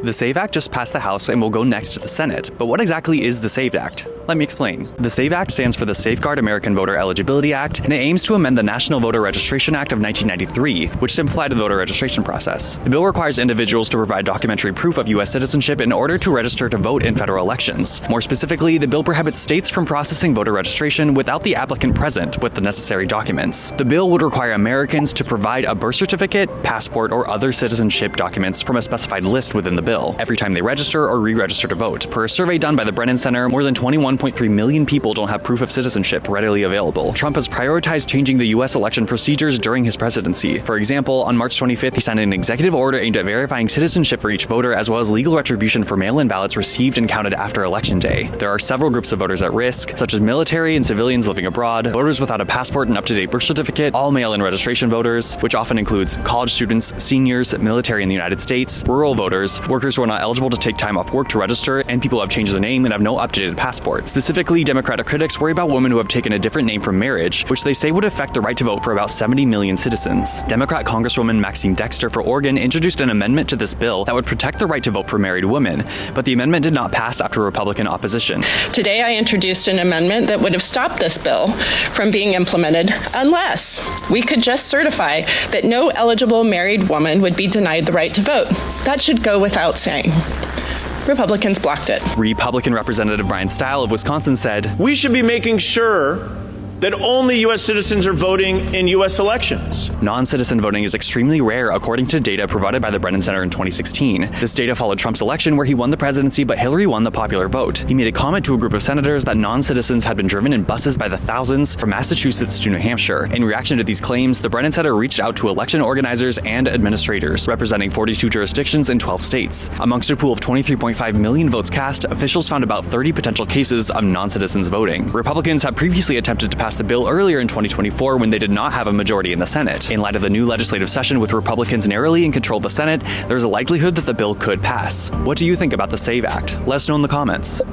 The SAVE Act just passed the House and will go next to the Senate, but what exactly is the SAVE Act? Let me explain. The SAVE Act stands for the Safeguard American Voter Eligibility Act, and it aims to amend the National Voter Registration Act of 1993, which simplified the voter registration process. The bill requires individuals to provide documentary proof of U.S. citizenship in order to register to vote in federal elections. More specifically, the bill prohibits states from processing voter registration without the applicant present with the necessary documents. The bill would require Americans to provide a birth certificate, passport, or other citizenship documents from a specified list within the bill every time they register or re-register to vote. Per a survey done by the Brennan Center, more than 21.3 million people don't have proof of citizenship readily available. Trump has prioritized changing the U.S. election procedures during his presidency. For example, on March 25th, he signed an executive order aimed at verifying citizenship for each voter, as well as legal retribution for mail-in ballots received and counted after Election Day. There are several groups of voters at risk, such as military and civilians living abroad, voters without a passport and up-to-date birth certificate, all mail-in registration voters, which often includes college students, seniors, military in the United States, rural voters, workers who are not eligible to take time off work to register, and people who have changed their name and have no up-to-date passport. Specifically, Democratic critics worry about women who have taken a different name from marriage, which they say would affect the right to vote for about 70 million citizens. Democrat Congresswoman Maxine Dexter for Oregon introduced an amendment to this bill that would protect the right to vote for married women, but the amendment did not pass after Republican opposition. Today, I introduced an amendment that would have stopped this bill from being implemented unless we could just certify that no eligible married woman would be denied the right to vote. That should go without saying. Republicans blocked it. Republican Representative Brian Stile of Wisconsin said, "We should be making sure that only U.S. citizens are voting in U.S. elections." Non-citizen voting is extremely rare, according to data provided by the Brennan Center in 2016. This data followed Trump's election, where he won the presidency, but Hillary won the popular vote. He made a comment to a group of senators that non-citizens had been driven in buses by the thousands from Massachusetts to New Hampshire. In reaction to these claims, the Brennan Center reached out to election organizers and administrators, representing 42 jurisdictions in 12 states. Amongst a pool of 23.5 million votes cast, officials found about 30 potential cases of non-citizens voting. Republicans have previously attempted to pass the bill earlier in 2024 when they did not have a majority in the Senate. In light of the new legislative session with Republicans narrowly in control of the Senate, there's a likelihood that the bill could pass. What do you think about the SAVE Act? Let us know in the comments.